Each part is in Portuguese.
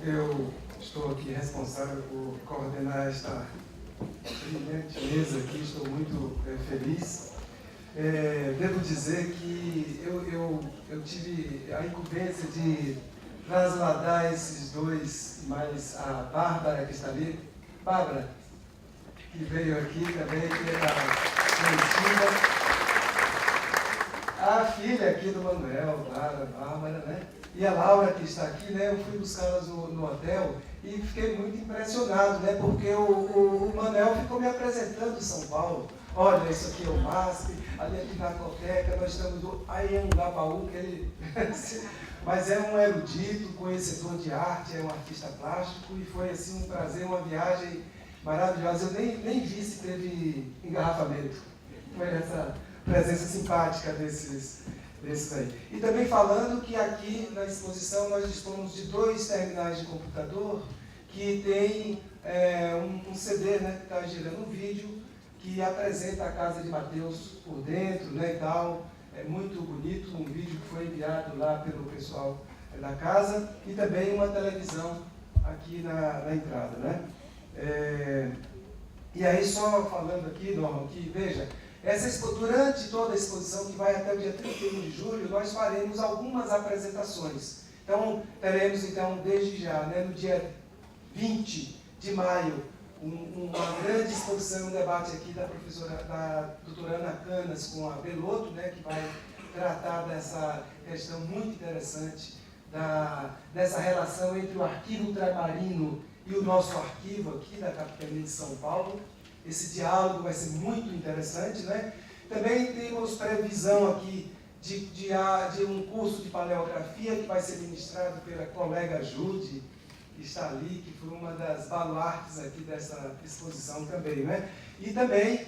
eu estou aqui responsável por coordenar esta brilhante mesa aqui, estou muito feliz. Devo dizer que eu tive a incumbência de trasladar esses dois, mais a Bárbara, que está ali. Bárbara, que veio aqui também, que é conhecida. A filha aqui do Manuel, a Bárbara, né? E a Laura, que está aqui, né? Eu fui buscá-las no hotel e fiquei muito impressionado, né? Porque o Manuel ficou me apresentando São Paulo. Olha, isso aqui é o MASP, ali é a Pinacoteca, nós estamos... Aí é um Gabaú que ele... Mas é um erudito, conhecedor de arte, é um artista plástico, e foi assim um prazer, uma viagem maravilhosa. Eu nem vi se teve engarrafamento. Foi essa presença simpática desses aí. E também falando que aqui na exposição nós dispomos de 2 terminais de computador que tem um CD, né, que está girando um vídeo, que apresenta a casa de Mateus por dentro, né, e tal. É muito bonito, um vídeo que foi enviado lá pelo pessoal da casa, e também uma televisão aqui na entrada, né? E aí, só falando aqui, Norma, que veja, durante toda a exposição, que vai até o dia 31 de julho, nós faremos algumas apresentações. Então, teremos, desde já, né, no dia 20 de maio, uma grande exposição, um debate aqui da doutora Ana Canas com a Belotto, né, que vai tratar dessa questão muito interessante, dessa relação entre o arquivo ultramarino e o nosso arquivo aqui da Capitania de São Paulo. Esse diálogo vai ser muito interessante, né? Também temos previsão aqui de um curso de paleografia que vai ser ministrado pela colega Jude, que está ali, que foi uma das baluartes aqui dessa exposição também, né? E também,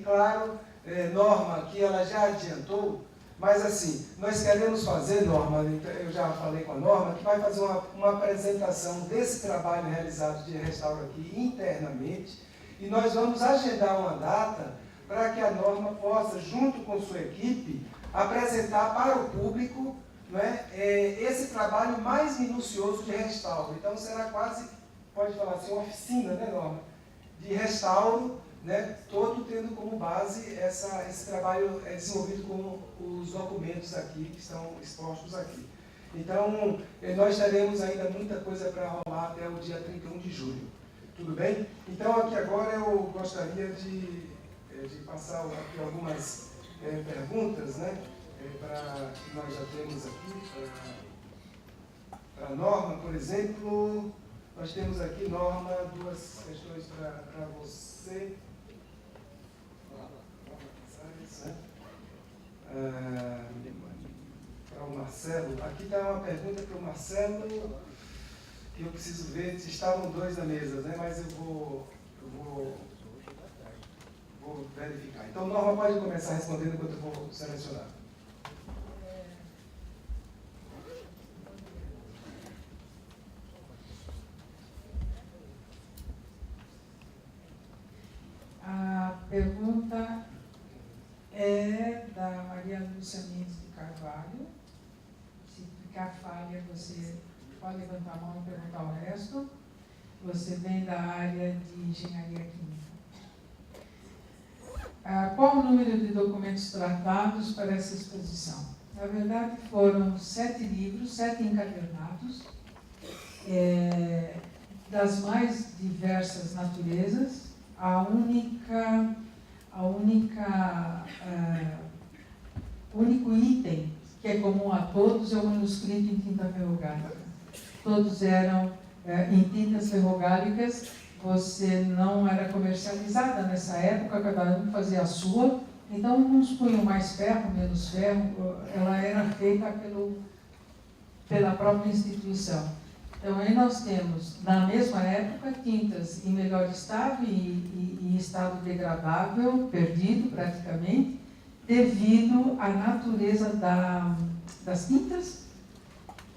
claro, Norma, que ela já adiantou, mas assim, nós queremos fazer, Norma, eu já falei com a Norma, que vai fazer uma apresentação desse trabalho realizado de restauro aqui internamente, e nós vamos agendar uma data para que a Norma possa, junto com sua equipe, apresentar para o público, né, esse trabalho mais minucioso de restauro. Então será quase, pode falar assim, uma oficina, né, Norma, de restauro, né, todo tendo como base esse trabalho desenvolvido com os documentos aqui, que estão expostos aqui. Então, nós teremos ainda muita coisa para rolar até o dia 31 de julho. Tudo bem? Então, aqui agora eu gostaria de passar aqui algumas perguntas, né, que nós já temos aqui para a Norma, por exemplo. Nós temos aqui, Norma, 2 questões para você. Para o Marcelo. Aqui está uma pergunta para o Marcelo, que eu preciso ver se estavam 2 na mesa, né? Mas eu vou verificar. Então, Norma pode começar respondendo enquanto eu vou selecionar. A pergunta é da Maria Lúcia Mendes de Carvalho. Se ficar falha, você pode levantar a mão e perguntar o resto. Você vem da área de engenharia química. Qual o número de documentos tratados para essa exposição? Na verdade, foram 7 livros, 7 encadernados, das mais diversas naturezas. O único item que é comum a todos é o manuscrito em tinta ferrogálica. Todos eram em tintas ferrogálicas. Você não era comercializada nessa época, cada um fazia a sua. Então, uns punham mais ferro, menos ferro. Ela era feita pela própria instituição. Então, aí nós temos, na mesma época, tintas em melhor estado e em estado degradável, perdido praticamente, devido à natureza das tintas,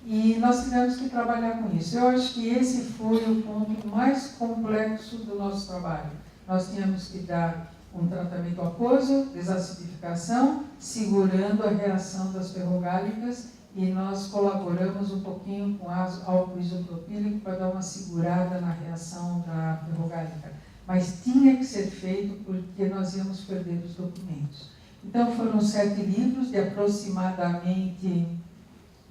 e nós tivemos que trabalhar com isso. Eu acho que esse foi o ponto mais complexo do nosso trabalho. Nós tínhamos que dar um tratamento aquoso, desacidificação, segurando a reação das ferrogálicas e nós colaboramos um pouquinho com álcool isopropílico para dar uma segurada na reação da ferrogálica. Mas tinha que ser feito porque nós íamos perder os documentos. Então foram 7 livros de aproximadamente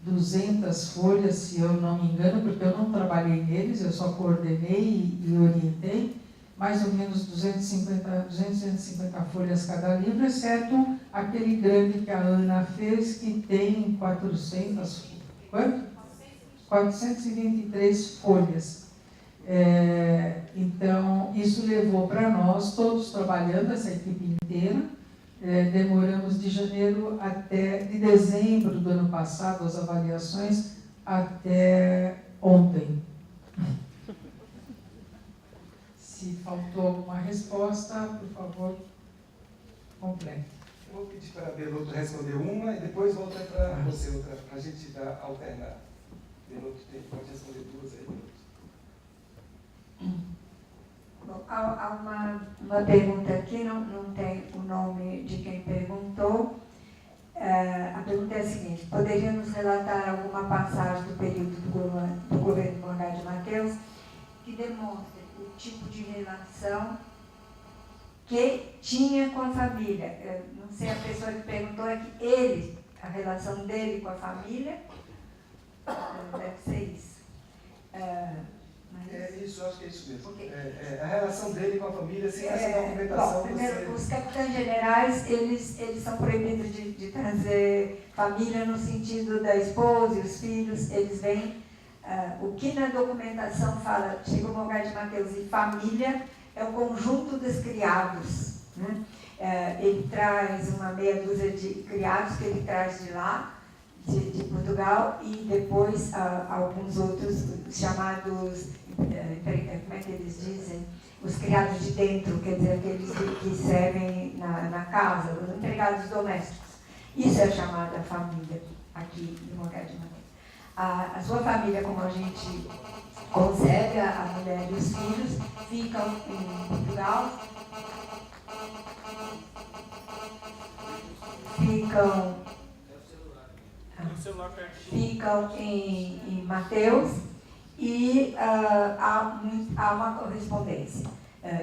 200 folhas, se eu não me engano, porque eu não trabalhei neles, eu só coordenei e orientei, mais ou menos 250 folhas cada livro, exceto aquele grande que a Ana fez, que tem 423 folhas. Então, isso levou para nós, todos trabalhando, essa equipe inteira, demoramos de dezembro do ano passado, as avaliações, até ontem. Se faltou alguma resposta, por favor, complete. Eu vou pedir para a Beloto responder uma e depois volta para você outra, para a gente alternar. Beloto pode responder 2 aí, Beloto. Bom, há uma pergunta aqui, não tem o nome de quem perguntou. A pergunta é a seguinte: poderia nos relatar alguma passagem do período do governo Morgado de Mateus que demonstre o tipo de relação que tinha com a família? Não sei, a pessoa que perguntou é que a relação dele com a família, deve ser isso. Isso, acho que é isso mesmo. A relação dele com a família, sem essa documentação. Bom, primeiro, os capitães generais, eles são proibidos de trazer família no sentido da esposa e os filhos. Eles vêm. O que na documentação fala Chico Morgado de Mateus e família é o conjunto dos criados, né? Ele traz uma meia dúzia de criados que ele traz de lá, de Portugal, e depois alguns outros chamados, como é que eles dizem? Os criados de dentro, quer dizer, aqueles que servem na casa, os empregados domésticos. Isso é chamada família aqui em Morgado de Mateus. A sua família, como a gente concebe, a mulher e os filhos, ficam em Portugal, ficam em Mateus, e há uma correspondência.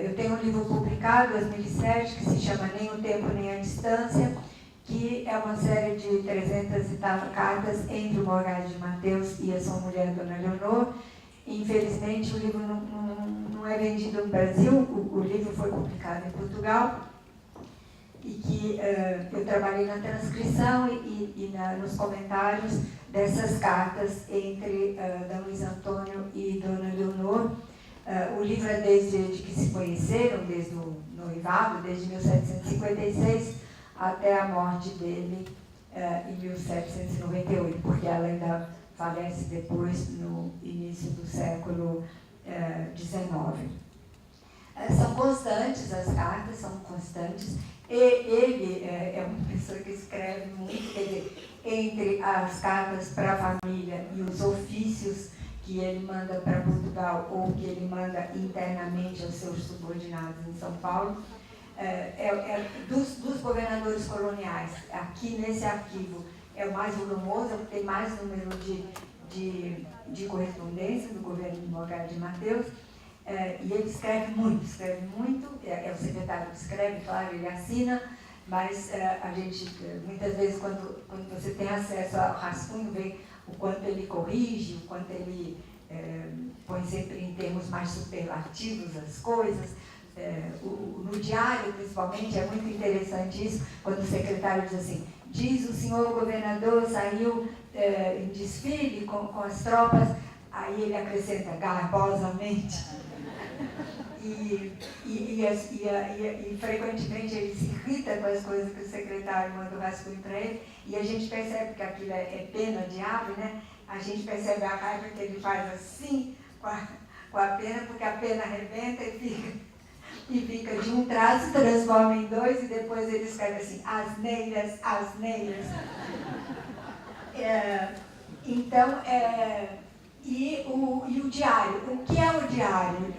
Eu tenho um livro publicado, 2007, que se chama Nem o Tempo Nem a Distância, que é uma série de 300 e tal cartas entre o Morgado de Mateus e a sua mulher, Dona Leonor. Infelizmente, o livro não é vendido no Brasil, o livro foi publicado em Portugal, e que eu trabalhei na transcrição e nos comentários dessas cartas entre D. Luiz Antônio e Dona Leonor. O livro é desde que se conheceram, desde o noivado, desde 1756, até a morte dele em 1798, porque ela ainda falece depois, no início do século XIX. São constantes, as cartas são constantes, e ele é uma pessoa que escreve muito, quer dizer, entre as cartas para a família e os ofícios que ele manda para Portugal ou que ele manda internamente aos seus subordinados em São Paulo, dos governadores coloniais. Aqui nesse arquivo é o mais volumoso, é o que tem mais número de correspondência do governo de Morgado de Mateus, e ele escreve muito, é o secretário que escreve, claro, ele assina, mas a gente, muitas vezes, quando você tem acesso ao rascunho, vê o quanto ele corrige, o quanto ele põe sempre em termos mais superlativos as coisas. No diário, principalmente, é muito interessante isso, quando o secretário diz assim: diz o senhor governador saiu em desfile com as tropas, aí ele acrescenta garbosamente. E frequentemente ele se irrita com as coisas que o secretário manda o rascunho para ele, e a gente percebe que aquilo é pena de ave, né? A gente percebe a raiva que ele faz assim com a pena, porque a pena arrebenta e fica de um traço, transforma em 2, e depois ele escreve assim: asneiras, asneiras. Então, e o diário. O que é o diário?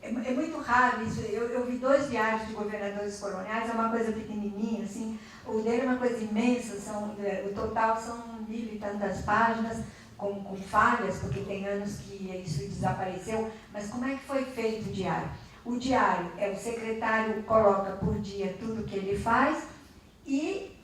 É muito raro isso. Eu vi 2 diários de governadores coloniais, é uma coisa pequenininha, assim. O dele é uma coisa imensa, o total são 1000 e tantas páginas, com falhas, porque tem anos que isso desapareceu. Mas como é que foi feito o diário? O diário o secretário coloca por dia tudo que ele faz e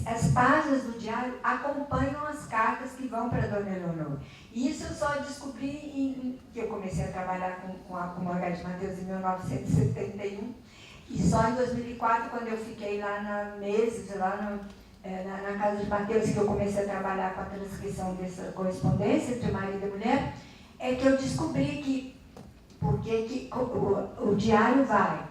as páginas do diário acompanham as cartas que vão para a Dona Eleonor. E isso eu só descobri que eu comecei a trabalhar com a Margarida de Mateus em 1971, e só em 2004, quando eu fiquei lá na casa de Mateus, que eu comecei a trabalhar com a transcrição dessa correspondência entre marido e mulher, é que eu descobri que o diário vai,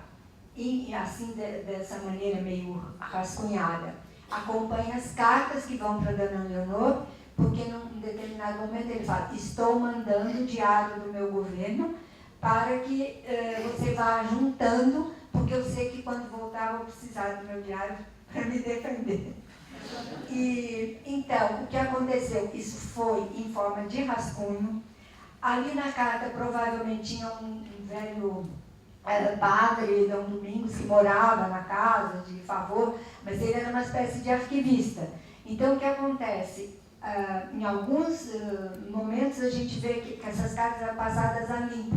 e assim, dessa maneira meio rascunhada, acompanha as cartas que vão para a Dona Leonor, porque num determinado momento ele fala: estou mandando o diário do meu governo para que você vá juntando, porque eu sei que quando voltar vou precisar do meu diário para me defender. E então, o que aconteceu? Isso foi em forma de rascunho. Ali na carta provavelmente tinha um velho padre, Dom Domingos, que morava na casa de favor, mas ele era uma espécie de arquivista. Então, o que acontece? Em alguns momentos a gente vê que essas cartas eram passadas a limpo.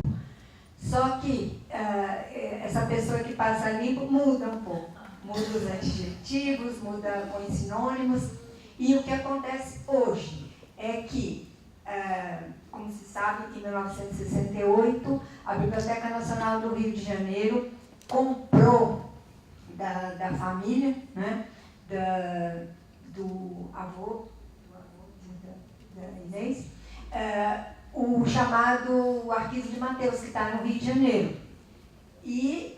Só que essa pessoa que passa a limpo muda um pouco. Muda os adjetivos, muda os sinônimos. E o que acontece hoje é que, como se sabe, em 1968, a Biblioteca Nacional do Rio de Janeiro comprou da família, né, do avô da Inês, o chamado Arquivo de Mateus, que está no Rio de Janeiro. E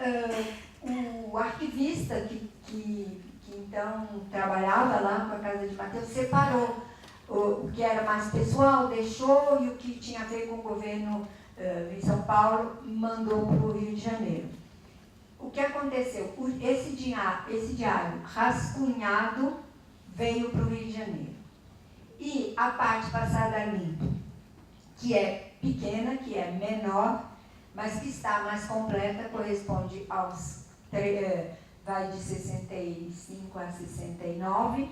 o arquivista que então trabalhava lá com a Casa de Mateus separou o que era mais pessoal, deixou, e o que tinha a ver com o governo em São Paulo mandou para o Rio de Janeiro. O que aconteceu? Esse diário rascunhado veio para o Rio de Janeiro. E a parte passada a limpo, que é pequena, que é menor, mas que está mais completa, corresponde aos vai de 65 a 69.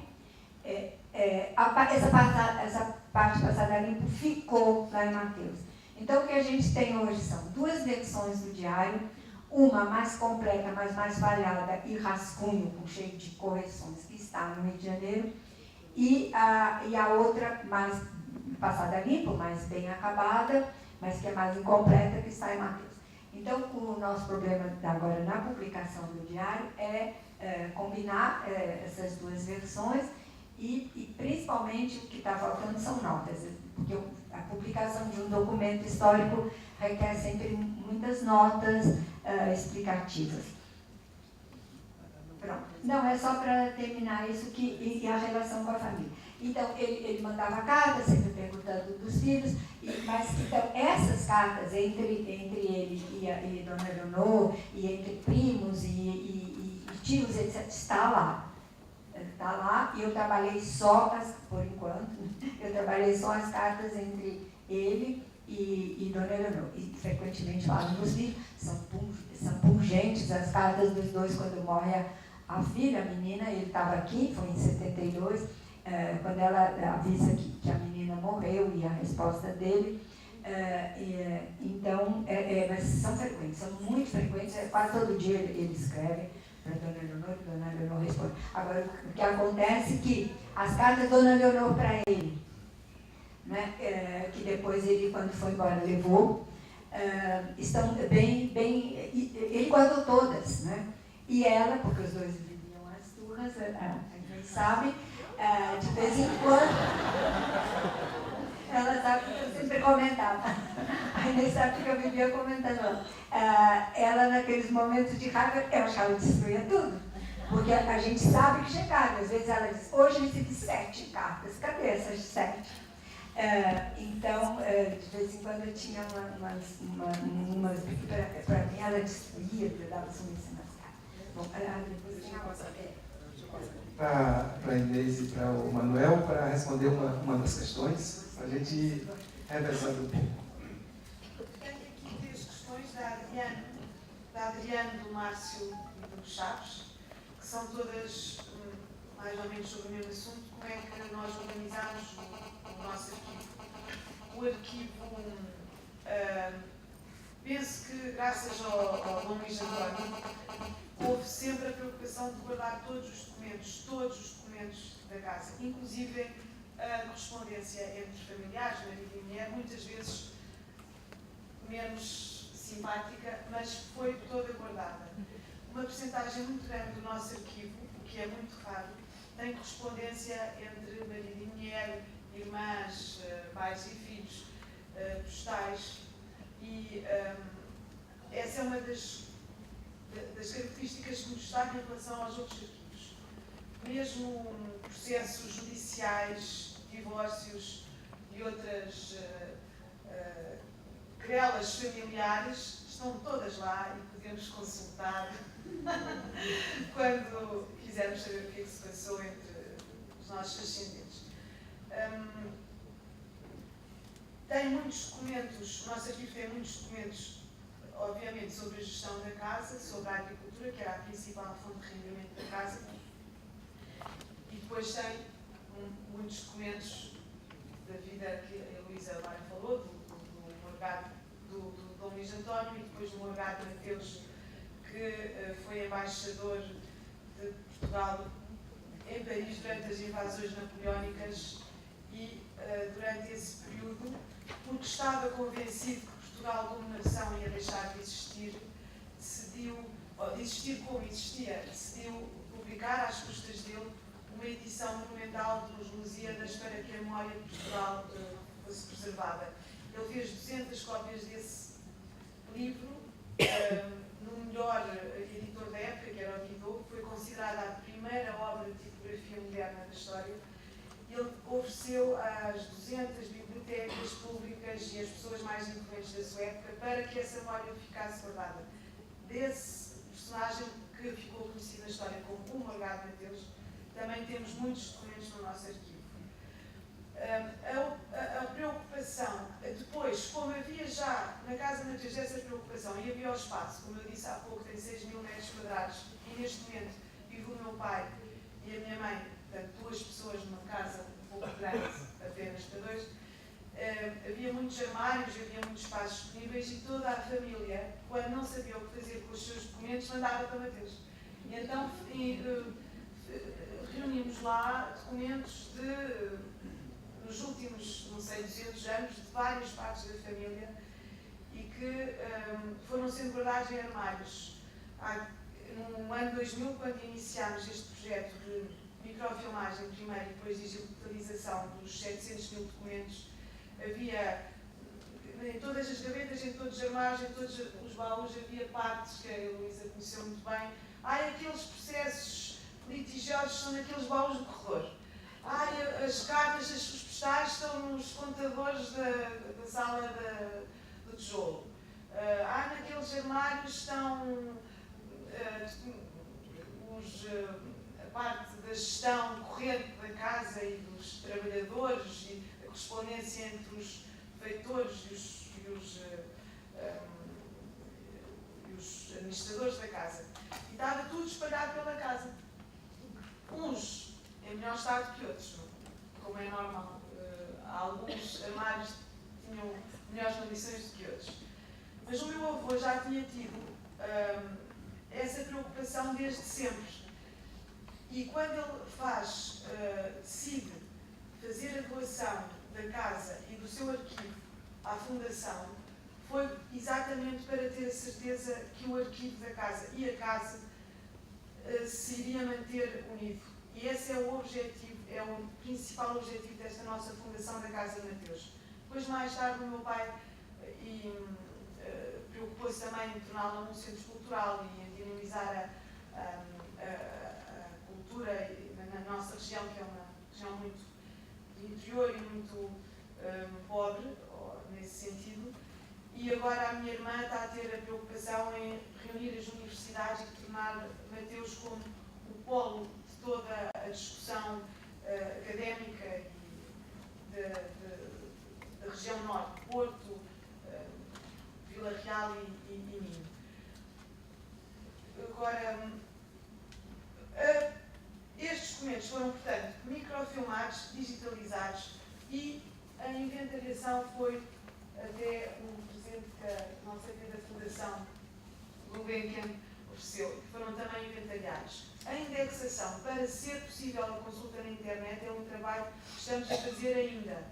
Essa parte passada a limpo ficou lá em Mateus. Então, o que a gente tem hoje são 2 versões do diário, uma mais completa, mas mais falhada, e rascunho, com cheio de correções, que está no Rio de Janeiro, e a outra mais passada a limpo, mais bem acabada, mas que é mais incompleta, que está em Mateus. Então, o nosso problema agora na publicação do diário é combinar essas 2 versões e principalmente o que está faltando são notas, porque a publicação de um documento histórico requer sempre muitas notas explicativas. Pronto. Não, é só para terminar isso e a relação com a família. Então, ele mandava cartas, sempre perguntando dos filhos, mas então, essas cartas entre ele e Dona Leonor, e entre primos e tios, etc., está lá. Está lá, e eu trabalhei só, por enquanto, eu trabalhei só as cartas entre ele e Dona Leonor. E frequentemente falam dos filhos, são pungentes as cartas dos dois quando morre a filha, a menina. Ele estava aqui, foi em 72, quando ela avisa que a menina morreu, e a resposta dele. Então, mas são frequentes, são muito frequentes, quase todo dia ele escreve para Dona Leonor, e Dona Leonor responde. Agora, o que acontece é que as cartas de Dona Leonor para ele, né, que depois ele, quando foi embora, levou, estão bem, ele guardou todas, né? E ela, porque os dois viviam as turras, a gente sabe, de vez em quando, ela sabe que eu sempre comentava, a Inês sabe que eu vivia comentando, ela naqueles momentos de raiva, eu achava que destruía tudo, porque a gente sabe que chegava, às vezes ela diz: hoje recebi 7 cartas, cadê essas 7? Então, de vez em quando eu tinha umas para mim, ela destruía, eu dava sumissão nas cartas. Bom, depois tinha para a Inês e para o Manuel, para responder uma das questões, para a gente ir revezando um pouco. Tenho aqui 3 questões da Adriana. da Adriane, do Márcio e do Chaves, que são todas mais ou menos sobre o mesmo assunto, como é que nós organizamos o nosso arquivo. O arquivo, penso que graças ao Dom Luís António, houve sempre a preocupação de guardar todos os documentos da casa, inclusive a correspondência entre familiares, marido e mulher, muitas vezes menos simpática, mas foi toda guardada. Uma percentagem muito grande do nosso arquivo, o que é muito raro, tem correspondência entre marido e mulher, irmãs, pais e filhos, postais, e essa é uma das características que nos destaca em relação aos outros arquivos. Mesmo processos judiciais, divórcios e outras querelas familiares estão todas lá e podemos consultar quando quisermos saber o que é que se passou entre os nossos ascendentes. Tem muitos documentos, o nosso arquivo tem muitos documentos, obviamente, sobre a gestão da casa, sobre a agricultura, que era a principal fonte de rendimento da casa, e depois tem muitos documentos da vida que a Luísa agora falou, do morgado do Dom Luís António e depois do morgado Mateus, que foi embaixador de Portugal em Paris durante as invasões napoleónicas e durante esse período, porque estava convencido que Portugal como nação ia deixar de existir, decidiu como existia, decidiu publicar às custas dele uma edição monumental dos Lusíadas para que a memória de Portugal fosse preservada. Ele fez 200 cópias desse livro, no melhor editor da época, que era o Guidot, foi considerada a primeira obra de tipografia moderna da história. Ele ofereceu às 200 bibliotecas públicas e às pessoas mais influentes da sua época para que essa memória ficasse guardada. Desse personagem que ficou conhecido na história como o Morgado Mateus, também temos muitos documentos no nosso arquivo. A preocupação, depois, como havia já na Casa Mateus essa preocupação e havia o espaço, como eu disse há pouco, tem 6.000 metros quadrados e neste momento vive o meu pai e a minha mãe, portanto, 2 pessoas numa casa um pouco grande, apenas para 2, havia muitos armários, havia muitos espaços disponíveis e toda a família, quando não sabia o que fazer com os seus documentos, mandava para Mateus. E então reunimos lá documentos nos últimos, não sei, 200 anos, de várias partes da família e que foram sendo guardados em armários. No ano 2000, quando iniciámos este projeto de microfilmagem primeiro e depois digitalização dos 700.000 documentos, havia em todas as gavetas, em todos os armários, em todos os baús, havia partes que a Luísa conheceu muito bem. Aqueles processos litigiosos são naqueles baús do corredor. As cartas, os postais estão nos contadores da sala do tijolo. Naqueles armários estão a parte da gestão corrente da casa e dos trabalhadores e a correspondência entre os feitores e os administradores da casa. E estava tudo espalhado pela casa. Uns em melhor estado que outros, como é normal. Alguns armários tinham melhores condições do que outros. Mas o meu avô já tinha tido essa preocupação desde sempre. E quando ele decide fazer a doação da casa e do seu arquivo à Fundação, foi exatamente para ter a certeza que o arquivo da casa e a casa se iria manter unido. E esse é o objetivo, é o principal objetivo desta nossa Fundação da Casa de Mateus. Depois, mais tarde, o meu pai preocupou-se também em torná-la um centro cultural e em dinamizar a cultura na nossa região, que é uma região muito do interior e muito pobre, nesse sentido. E agora a minha irmã está a ter a preocupação em reunir as universidades e tornar Mateus como o polo de toda a discussão académica da região norte, Porto, Vila Real e Minho. Agora, estes documentos foram, portanto, microfilmados, digitalizados e a inventariação foi até um presente que a nossa querida Fundação Gulbenkian ofereceu, que foram também inventariados. A indexação, para ser possível a consulta na internet, é um trabalho que estamos a fazer ainda.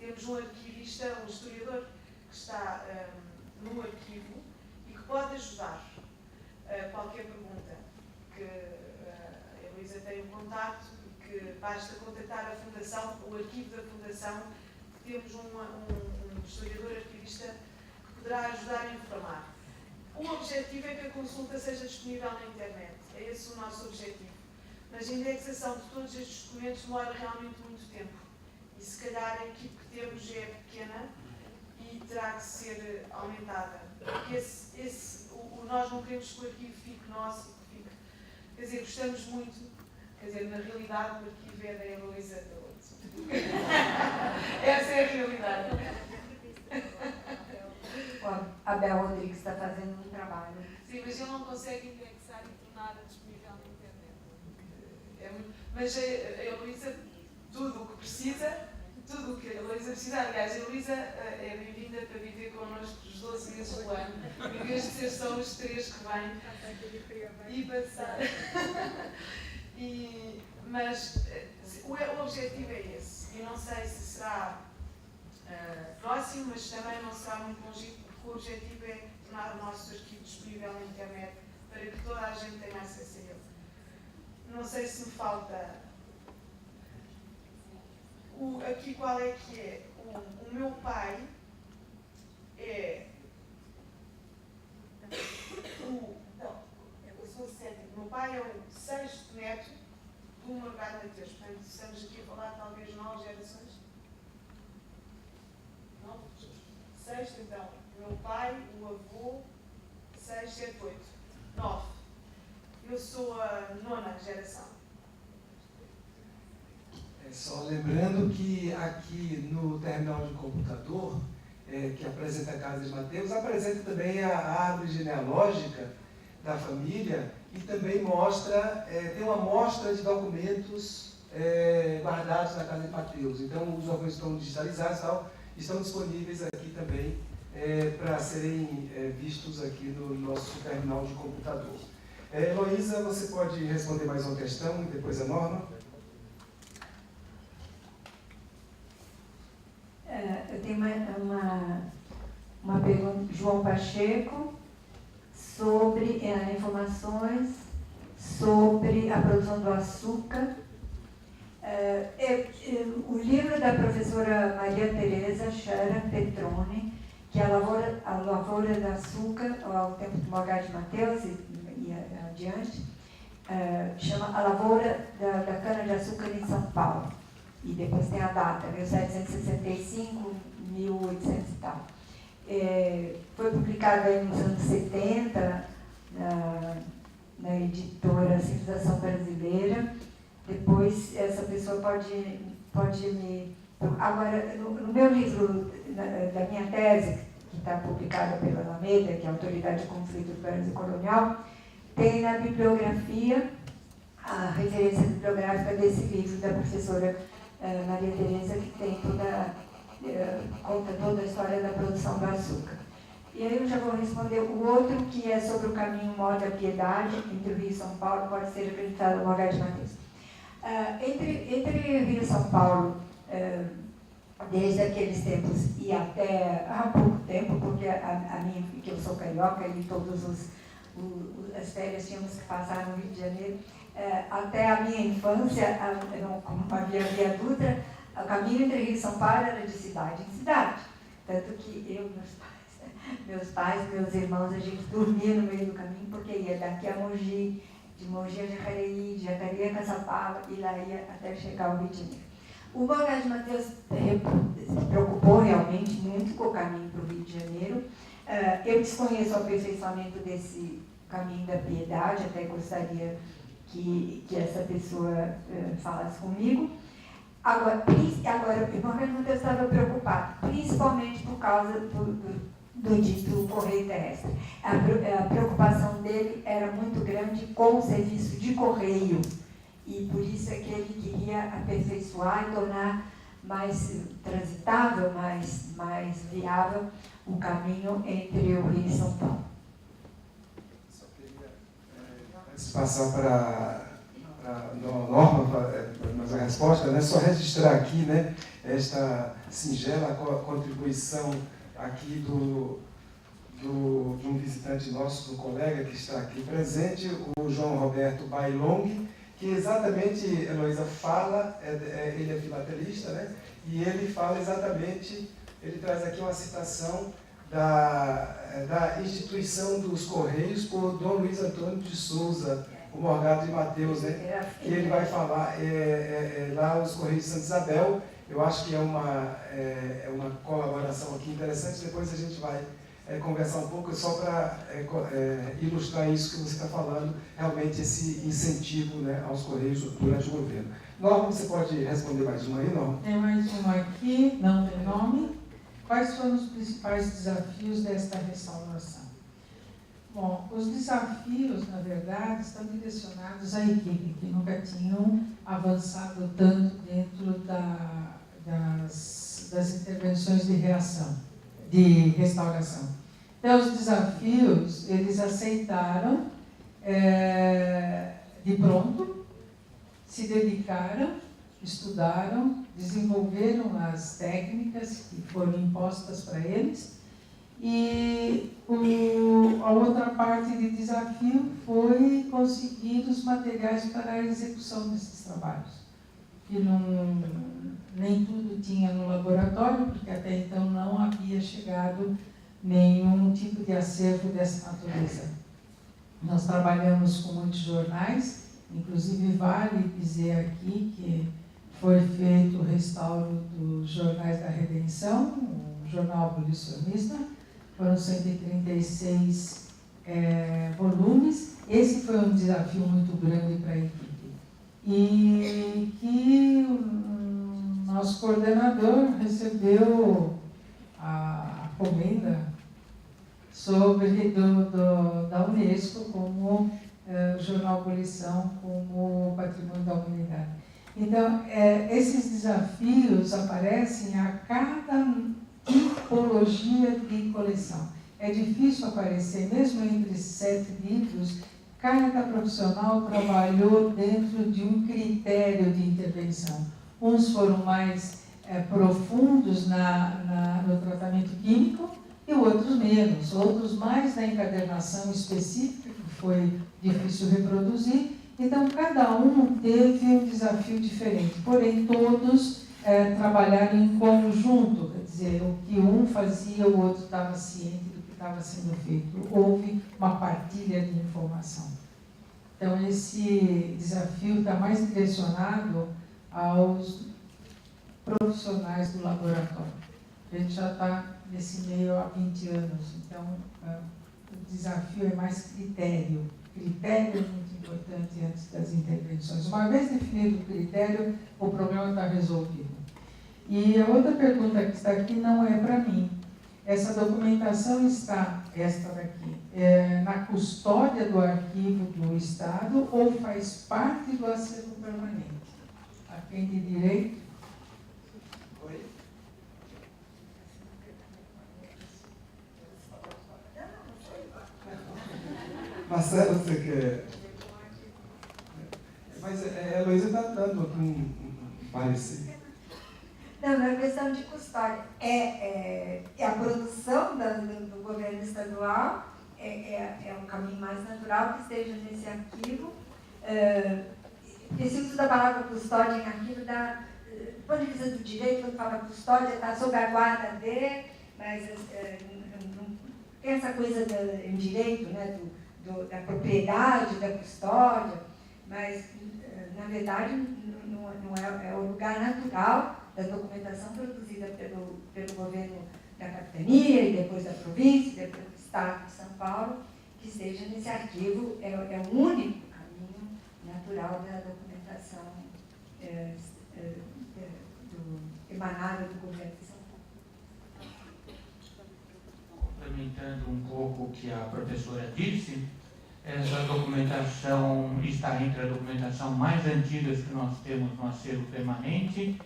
Temos um arquivista, um historiador, que está no arquivo e que pode ajudar a qualquer pergunta que a Heloísa tem um contacto e que basta contactar a Fundação, o arquivo da Fundação, que temos um historiador arquivista que poderá ajudar a informar. O objetivo é que a consulta seja disponível na internet. É esse o nosso objetivo. Mas a indexação de todos estes documentos demora realmente muito tempo. E se calhar a equipe que temos é pequena e terá que ser aumentada. Porque nós não queremos que o arquivo fique nosso, fique. Quer dizer, gostamos muito. Quer dizer, na realidade o arquivo é da Heloísa Peloso. Essa é a realidade. O Abel Rodrigues está fazendo um trabalho. Sim, mas ele não consegue indexar e tornar disponível na internet. Mas a Heloísa, tudo o que precisa, tudo o que a Heloísa precisa, aliás, a Heloísa é bem-vinda para viver connosco os 12 meses do ano, em vez de ser só os 3 que vêm e passar. Mas o objetivo é esse, e não sei se será próximo, mas também não será muito longínquo, porque o objetivo é tornar o nosso arquivo disponível na internet para que toda a gente tenha acesso a ele. Não sei se me falta. Aqui qual é que é? O meu pai é. Eu sou o sétimo. O meu pai é o 6º neto do Morgado Mateus. Portanto, estamos aqui a falar talvez 9 gerações. 6, então, o meu pai, o avô, 6, 7, 8, 9. Eu sou a 9ª geração. Só lembrando que aqui no terminal de computador, que apresenta a Casa de Mateus, apresenta também a árvore genealógica da família e também mostra, tem uma mostra de documentos guardados na Casa de Mateus. Então, os documentos estão digitalizados e tal, estão disponíveis aqui também para serem vistos aqui no nosso terminal de computador. Heloísa, você pode responder mais uma questão e depois a Norma? Eu tenho uma pergunta, João Pacheco, sobre informações sobre a produção do açúcar. O livro da professora Maria Teresa Schera Petrone, que é a lavoura do açúcar, ao tempo do Morgado de Mateus e adiante, chama A Lavoura da Cana-de-Açúcar em São Paulo. E depois tem a data, 1765, 1800 e tal. Foi publicado aí nos anos 70, na editora Civilização Brasileira. Depois, essa pessoa pode me... Agora, no meu livro, da minha tese, que está publicada pela Alameda, que é a Autoridade de Conflito Urbano e Colonial, tem na bibliografia a referência bibliográfica desse livro da professora Maria Teresa, que tem conta toda a história da produção do açúcar. E aí eu já vou responder o outro, que é sobre o caminho Moda Piedade, entre o Rio e São Paulo, pode ser acreditado no Morgado de Mateus. Entre Rio e São Paulo, desde aqueles tempos e até há pouco tempo, porque que eu sou carioca e todas as férias tínhamos que passar no Rio de Janeiro, até a minha infância, como havia Via Dutra, o caminho entre Rio e São Paulo era de cidade em cidade. Tanto que eu, meus pais, meus irmãos, a gente dormia no meio do caminho, porque ia daqui a Mogi, de Mogi a Jacareí, de Jacareí a Caçapava, e lá ia até chegar ao Rio de Janeiro. O Morgado de Mateus se preocupou realmente muito com o caminho para o Rio de Janeiro. Eu desconheço o aperfeiçoamento desse caminho da piedade, até gostaria que essa pessoa falasse comigo. Agora o Morgado de Mateus estava preocupado, principalmente por causa do dito correio terrestre. A preocupação dele era muito grande com o serviço de correio, e por isso é que ele queria aperfeiçoar e tornar mais transitável, mais viável o caminho entre o Rio e São Paulo. Só queria, antes de passar para a Norma, mas a resposta, né, só registrar aqui, né, esta singela contribuição aqui de um visitante nosso, do colega que está aqui presente, o João Roberto Bailong, que exatamente, Heloísa, fala, ele é filatelista, né, e ele fala exatamente, ele traz aqui uma citação da instituição dos Correios por Dom Luiz Antônio de Souza, o Morgado de Mateus, né, que ele vai falar lá os Correios de Santa Isabel. Eu acho que é uma colaboração aqui interessante. Depois a gente vai conversar um pouco, só para ilustrar isso que você está falando, realmente esse incentivo, né, aos Correios durante o governo. Norma, você pode responder mais uma aí, Norma? Tem mais uma aqui, não tem nome. Quais foram os principais desafios desta restauração? Bom, os desafios, na verdade, estão direcionados à equipe, que nunca tinham avançado tanto dentro das intervenções de restauração. Então, os desafios, eles aceitaram de pronto, se dedicaram, estudaram, desenvolveram as técnicas que foram impostas para eles, e a outra parte de desafio foi conseguir os materiais para a execução desses trabalhos, que nem tudo tinha no laboratório, porque até então não havia chegado nenhum tipo de acervo dessa natureza. Nós trabalhamos com muitos jornais, inclusive vale dizer aqui que foi feito o restauro dos Jornais da Redenção, o jornal abolicionista, foram 136 volumes. Esse foi um desafio muito grande para a equipe. E que o nosso coordenador recebeu a comenda da Unesco como Jornal Abolição, como Patrimônio da Humanidade. Então, esses desafios aparecem a cada tipologia de coleção. É difícil aparecer, mesmo entre 7 livros, cada profissional trabalhou dentro de um critério de intervenção. Uns foram mais profundos no tratamento químico e outros menos. Outros mais na encadernação específica, que foi difícil reproduzir. Então, cada um teve um desafio diferente, porém, todos trabalharam em conjunto, quer dizer, o que um fazia, o outro estava ciente do que estava sendo feito. Houve uma partilha de informação. Então, esse desafio está mais direcionado aos profissionais do laboratório. A gente já está nesse meio há 20 anos, então o desafio é mais critério. Critério é muito importante antes das intervenções. Uma vez definido o critério, o problema está resolvido. E a outra pergunta que está aqui não é para mim. Essa documentação está, esta daqui, na custódia do arquivo do Estado ou faz parte do acervo permanente? A quem de direito? Oi? Marcelo, você quer? Mas a Heloísa está dando aqui um parecer. Não é questão de custódia. É a produção do governo estadual, é um caminho mais natural que esteja nesse arquivo. Esse uso da palavra custódia em arquivo dá, do ponto de vista do direito, quando fala custódia, está sob a guarda de, mas não tem essa coisa em direito, né, da propriedade, da custódia, mas, na verdade, não é o lugar natural da documentação produzida pelo governo da capitania e depois da província, e depois do Estado de São Paulo, que esteja nesse arquivo. É o único caminho natural da documentação emanada do governo de São Paulo. complementando um pouco o que a professora disse, essa documentação está entre a documentação mais antiga que nós temos no acervo permanente,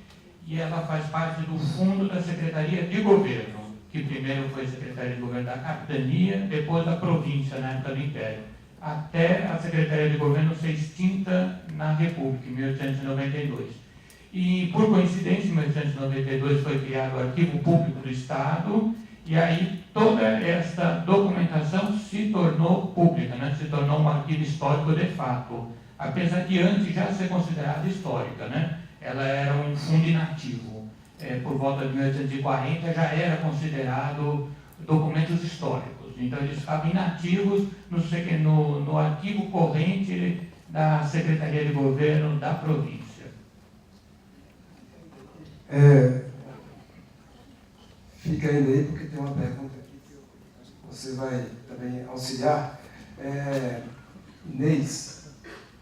e ela faz parte do fundo da Secretaria de Governo, que primeiro foi Secretaria de Governo da Capitania, depois da província, na época do Império, até a Secretaria de Governo ser extinta na República, em 1892. E, por coincidência, em 1892 foi criado o Arquivo Público do Estado, e aí toda essa documentação se tornou pública, né? Se tornou um arquivo histórico de fato, apesar de antes já ser considerada histórica, né? Ela era um fundo inativo. Por volta de 1840 já era considerado documentos históricos. Então eles ficavam inativos no arquivo corrente da Secretaria de Governo da província. Fica ainda aí, porque tem uma pergunta aqui que você vai também auxiliar. Inês,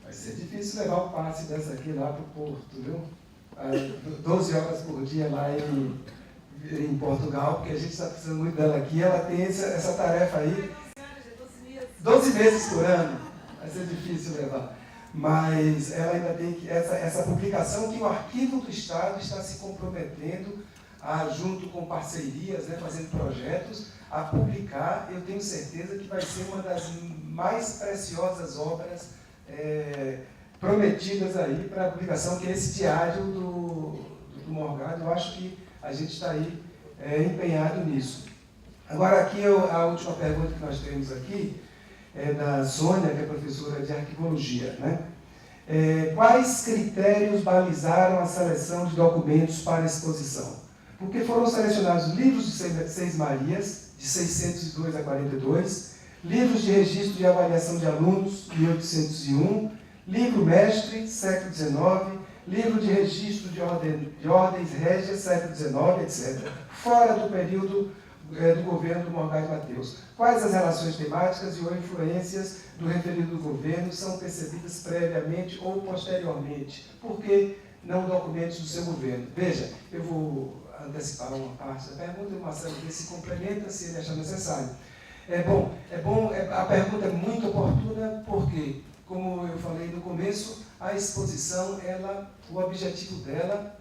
vai ser difícil levar o passe dessa aqui lá para o Porto, viu? 12 horas por dia lá em Portugal, porque a gente está precisando muito dela aqui. Ela tem essa tarefa aí, 12 meses por ano, vai ser difícil levar. Mas ela ainda tem que, essa publicação que o Arquivo do Estado está se comprometendo junto com parcerias, né, fazendo projetos, a publicar. Eu tenho certeza que vai ser uma das mais preciosas obras prometidas aí para a publicação, que é esse diário do Morgado. Eu acho que a gente está aí empenhado nisso. Agora aqui a última pergunta que nós temos aqui é da Sônia, que é professora de arquivologia, né? Quais critérios balizaram a seleção de documentos para a exposição? Porque foram selecionados livros de Seis Marias, de 602 a 42, livros de registro de avaliação de alunos, 1801, livro mestre, século XIX, livro de registro de ordens régias, século XIX, etc., fora do período do governo do Morgado Mateus. Quais as relações temáticas e ou influências do referido governo são percebidas previamente ou posteriormente? Por que não documentos do seu governo? Veja, eu vou antecipar uma parte da pergunta, e o Marcelo se complementa se ele achar necessário. A pergunta é muito oportuna, porque, como eu falei no começo, a exposição, o objetivo dela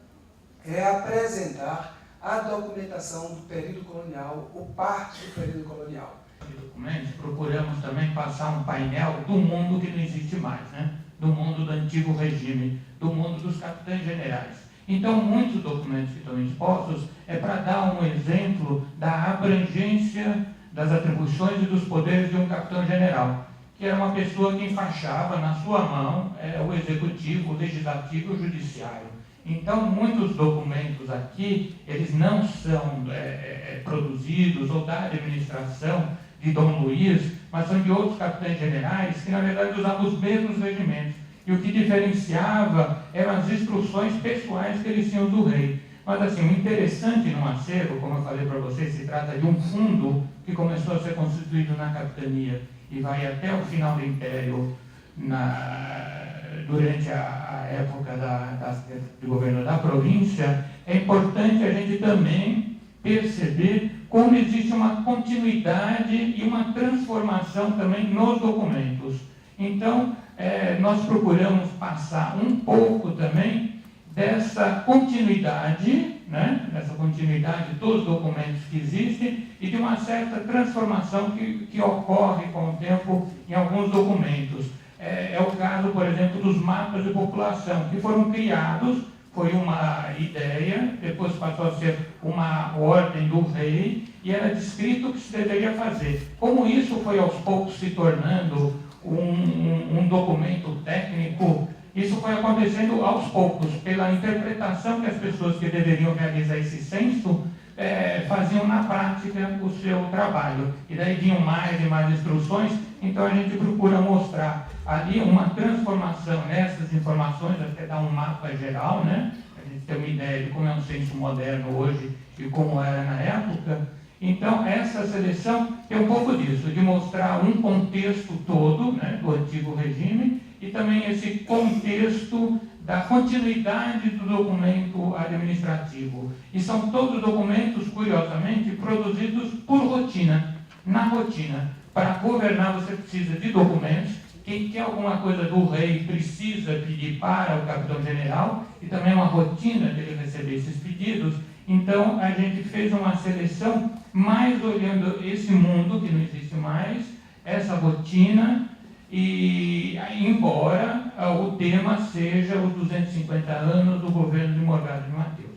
é apresentar a documentação do período colonial, ou parte do período colonial. Documentos, procuramos também passar um painel do mundo que não existe mais, né? Do mundo do antigo regime, do mundo dos capitães generais. Então, muitos documentos que estão expostos é para dar um exemplo da abrangência das atribuições e dos poderes de um capitão-general, que era uma pessoa que enfaixava na sua mão o executivo, o legislativo e o judiciário. Então, muitos documentos aqui, eles não são produzidos ou da administração de Dom Luiz, mas são de outros capitães-generais que, na verdade, usavam os mesmos regimentos. E o que diferenciava eram as instruções pessoais que eles tinham do rei. Mas, assim, o interessante no acervo, como eu falei para vocês, se trata de um fundo que começou a ser constituído na capitania e vai até o final do Império, durante a época do governo da província. É importante a gente também perceber como existe uma continuidade e uma transformação também nos documentos. Então, nós procuramos passar um pouco também dessa continuidade, né, dessa continuidade dos documentos que existem e de uma certa transformação que ocorre com o tempo em alguns documentos. É o caso, por exemplo, dos mapas de população, que foram criados, foi uma ideia, depois passou a ser uma ordem do rei, e era descrito o que se deveria fazer. Como isso foi aos poucos se tornando um documento técnico, isso foi acontecendo aos poucos, pela interpretação que as pessoas que deveriam realizar esse censo faziam na prática o seu trabalho. E daí vinham mais e mais instruções, então a gente procura mostrar ali uma transformação nessas informações, até dar um mapa geral, né? A gente tem uma ideia de como é um censo moderno hoje e como era na época. Então, essa seleção é um pouco disso, de mostrar um contexto todo, né, do antigo regime, e também esse contexto da continuidade do documento administrativo. E são todos documentos, curiosamente, produzidos por rotina. na rotina. Para governar você precisa de documentos. Quem quer alguma coisa do rei precisa pedir para o capitão-general, e também é uma rotina dele receber esses pedidos. Então, a gente fez uma seleção mais olhando esse mundo que não existe mais, essa rotina, e embora o tema seja os 250 anos do governo de Morgado de Matheus.